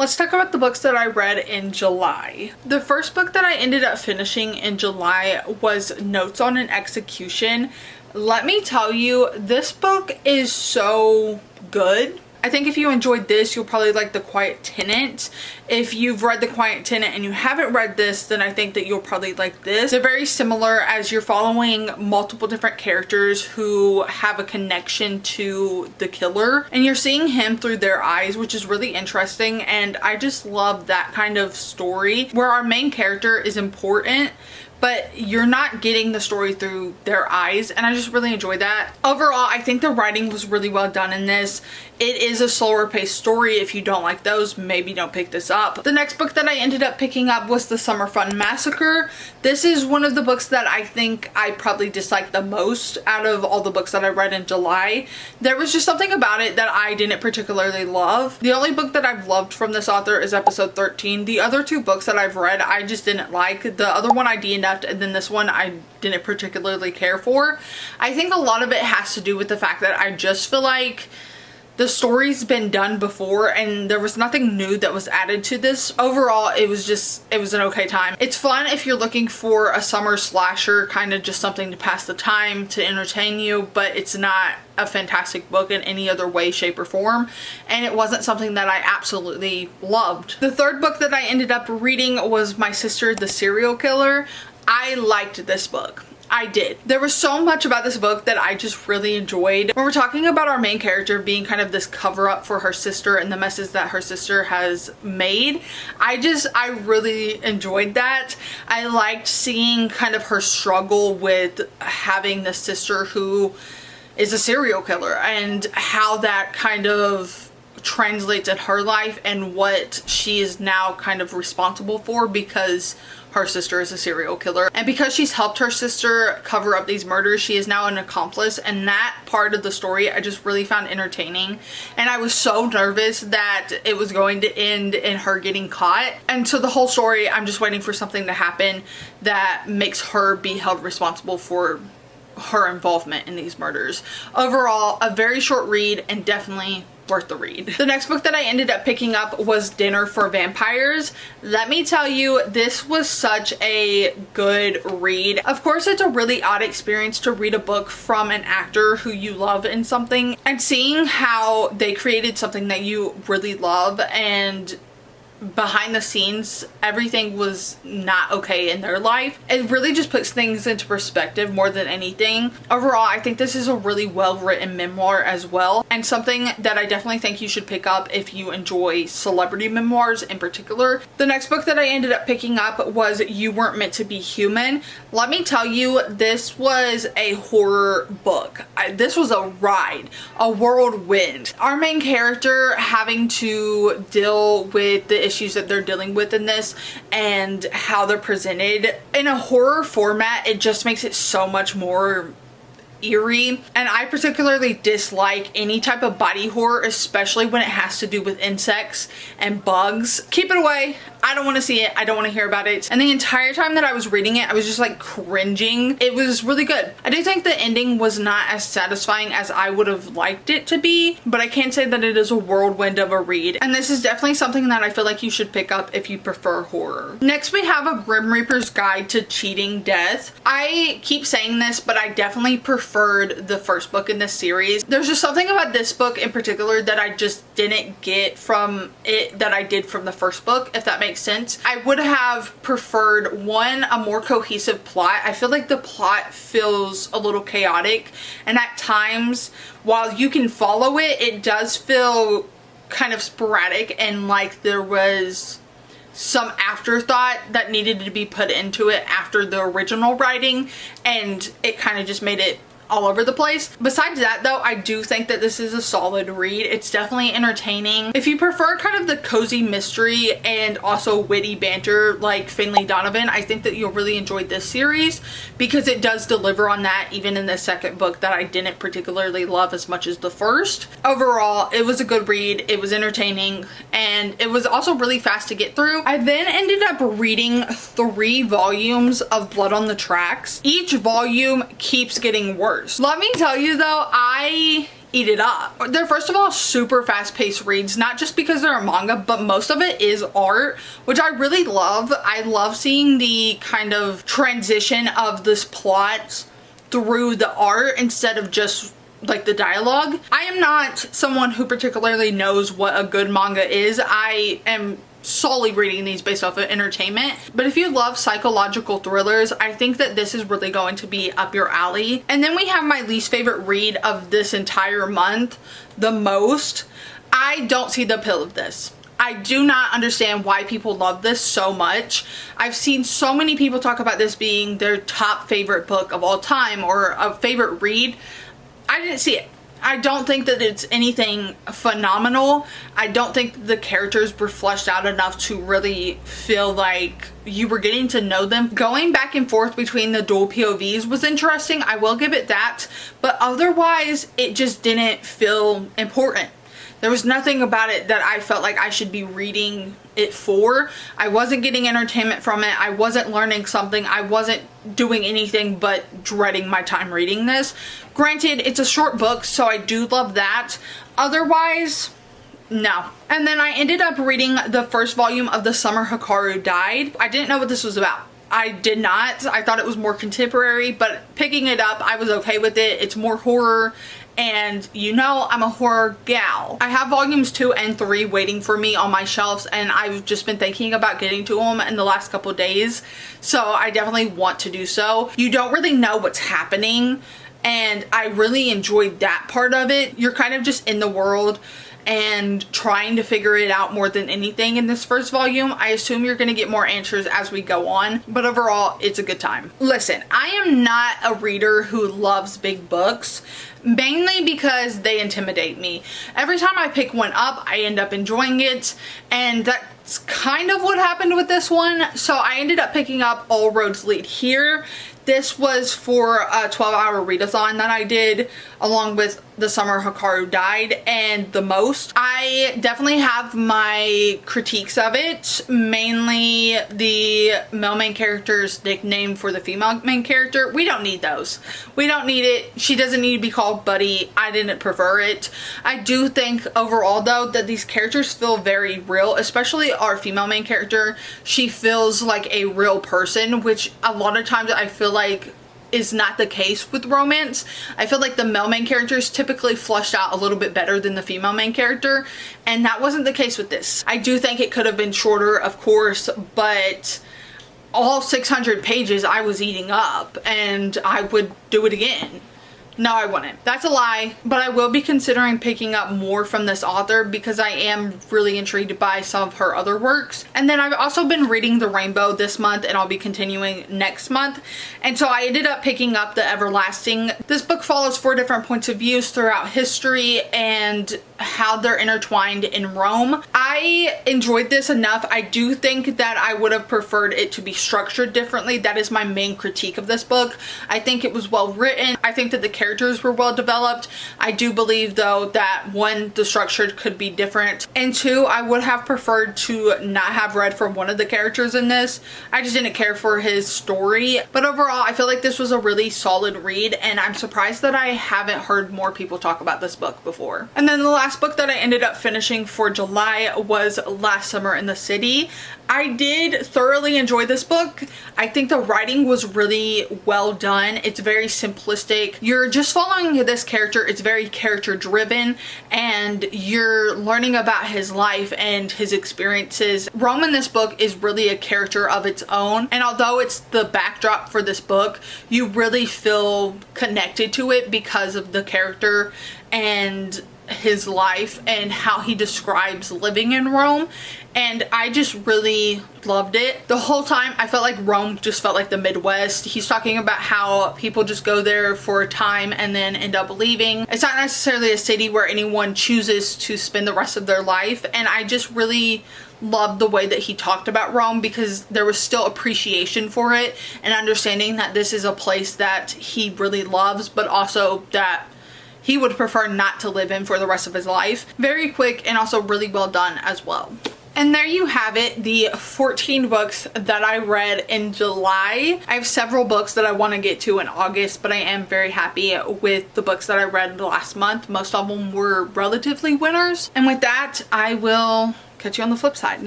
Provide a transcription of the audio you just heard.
let's talk about the books that I read in July. The first book that I ended up finishing in July was Notes on an Execution. Let me tell you, this book is so good. I think if you enjoyed this, you'll probably like The Quiet Tenant. If you've read The Quiet Tenant and you haven't read this, then I think that you'll probably like this. They're very similar, as you're following multiple different characters who have a connection to the killer, and you're seeing him through their eyes, which is really interesting. And I just love that kind of story where our main character is important, but you're not getting the story through their eyes, and I just really enjoyed that. Overall, I think the writing was really well done in this. It is a slower paced story. If you don't like those, maybe don't pick this up. The next book that I ended up picking up was The Summer Fun Massacre. This is one of the books that I think I probably disliked the most out of all the books that I read in July. There was just something about it that I didn't particularly love. The only book that I've loved from this author is episode 13. The other two books that I've read, I just didn't like. The other one I DNF'd, and then this one I didn't particularly care for. I think a lot of it has to do with the fact that I just feel like the story's been done before and there was nothing new that was added to this. Overall, it was an okay time. It's fun if you're looking for a summer slasher, kind of just something to pass the time, to entertain you, but it's not a fantastic book in any other way, shape, or form, and it wasn't something that I absolutely loved. The third book that I ended up reading was My Sister the Serial Killer. I liked this book. I did. There was so much about this book that I just really enjoyed. When we're talking about our main character being kind of this cover up for her sister and the messes that her sister has made, I really enjoyed that. I liked seeing kind of her struggle with having this sister who is a serial killer and how that kind of translates in her life and what she is now kind of responsible for because her sister is a serial killer. And because she's helped her sister cover up these murders, she is now an accomplice, and that part of the story I just really found entertaining. And I was so nervous that it was going to end in her getting caught. And so the whole story, I'm just waiting for something to happen that makes her be held responsible for her involvement in these murders. Overall, a very short read and definitely worth the read. The next book that I ended up picking up was Dinner for Vampires. Let me tell you, this was such a good read. Of course, it's a really odd experience to read a book from an actor who you love in something and seeing how they created something that you really love, and behind the scenes everything was not okay in their life. It really just puts things into perspective more than anything. Overall, I think this is a really well written memoir as well, and something that I definitely think you should pick up if you enjoy celebrity memoirs in particular. The next book that I ended up picking up was You Weren't Meant to Be Human. Let me tell you, this was a horror book. This was a ride, a whirlwind. Our main character having to deal with the issues that they're dealing with in this and how they're presented in a horror format, it just makes it so much more eerie. And I particularly dislike any type of body horror, especially when it has to do with insects and bugs. Keep it away. I don't want to see it. I don't want to hear about it. And the entire time that I was reading it, I was just like cringing. It was really good. I do think the ending was not as satisfying as I would have liked it to be, but I can say that it is a whirlwind of a read. And this is definitely something that I feel like you should pick up if you prefer horror. Next, we have A Grim Reaper's Guide to Cheating Death. I keep saying this, but I definitely preferred the first book in this series. There's just something about this book in particular that I just didn't get from it that I did from the first book, if that makes sense. I would have preferred, one, a more cohesive plot. I feel like the plot feels a little chaotic, and at times, while you can follow it, it does feel kind of sporadic and like there was some afterthought that needed to be put into it after the original writing, and it kind of just made it all over the place. Besides that though, I do think that this is a solid read. It's definitely entertaining. If you prefer kind of the cozy mystery and also witty banter like Finley Donovan, I think that you'll really enjoy this series because it does deliver on that, even in the second book that I didn't particularly love as much as the first. Overall, it was a good read. It was entertaining, and it was also really fast to get through. I then ended up reading 3 volumes of Blood on the Tracks. Each volume keeps getting worse. Let me tell you though, I eat it up. They're first of all super fast-paced reads, not just because they're a manga, but most of it is art, which I really love. I love seeing the kind of transition of this plot through the art instead of just like the dialogue. I am not someone who particularly knows what a good manga is. I am solely reading these based off of entertainment, but if you love psychological thrillers, I think that this is really going to be up your alley. And then we have my least favorite read of this entire month, The Most. I don't see the appeal of this. I do not understand why people love this so much. I've seen so many people talk about this being their top favorite book of all time or a favorite read. I didn't see it. I don't think that it's anything phenomenal. I don't think the characters were fleshed out enough to really feel like you were getting to know them. Going back and forth between the dual POVs was interesting. I will give it that. But otherwise, it just didn't feel important. There was nothing about it that I felt like I should be reading it for. I wasn't getting entertainment from it. I wasn't learning something. I wasn't doing anything but dreading my time reading this. Granted, it's a short book, so I do love that. Otherwise, no. And then I ended up reading the first volume of The Summer Hikaru Died. I didn't know what this was about. I did not. I thought it was more contemporary, but picking it up, I was okay with it. It's more horror. And you know, I'm a horror gal. I have volumes 2 and 3 waiting for me on my shelves, and I've just been thinking about getting to them in the last couple days. So I definitely want to do so. You don't really know what's happening, and I really enjoyed that part of it. You're kind of just in the world and trying to figure it out more than anything in this first volume. I assume you're going to get more answers as we go on, but overall, it's a good time. Listen, I am not a reader who loves big books, mainly because they intimidate me. Every time I pick one up, I end up enjoying it, and that's kind of what happened with this one. So I ended up picking up All Roads Lead Here. This was for a 12-hour readathon that I did along with The Summer Hikaru Died and The Most. I definitely have my critiques of it, mainly the male main character's nickname for the female main character. We don't need those. We don't need it. She doesn't need to be called Buddy. I didn't prefer it. I do think overall though that these characters feel very real, especially our female main character. She feels like a real person, which a lot of times I feel like is not the case with romance. I feel like the male main character is typically fleshed out a little bit better than the female main character, and that wasn't the case with this. I do think it could have been shorter, of course, but all 600 pages I was eating up, and I would do it again. No, I wouldn't. That's a lie, but I will be considering picking up more from this author because I am really intrigued by some of her other works. And then I've also been reading The Rainbow this month, and I'll be continuing next month. And so I ended up picking up The Everlasting. This book follows 4 different points of views throughout history and how they're intertwined in Rome. I enjoyed this enough. I do think that I would have preferred it to be structured differently. That is my main critique of this book. I think it was well written. I think that the characters were well developed. I do believe though that 1, the structure could be different, and 2, I would have preferred to not have read from one of the characters in this. I just didn't care for his story. But overall, I feel like this was a really solid read, and I'm surprised that I haven't heard more people talk about this book before. And then the last book that I ended up finishing for July was Last Summer in the City. I did thoroughly enjoy this book. I think the writing was really well done. It's very simplistic. You're just following this character. It's very character driven, and you're learning about his life and his experiences. Rome in this book is really a character of its own, and although it's the backdrop for this book, you really feel connected to it because of the character and his life and how he describes living in Rome. And I just really loved it. The whole time I felt like Rome just felt like the Midwest. He's talking about how people just go there for a time and then end up leaving. It's not necessarily a city where anyone chooses to spend the rest of their life, and I just really loved the way that he talked about Rome because there was still appreciation for it and understanding that this is a place that he really loves, but also that he would prefer not to live in for the rest of his life. Very quick and also really well done as well. And there you have it, the 14 books that I read in July. I have several books that I want to get to in August, but I am very happy with the books that I read last month. Most of them were relatively winners. And with that, I will catch you on the flip side.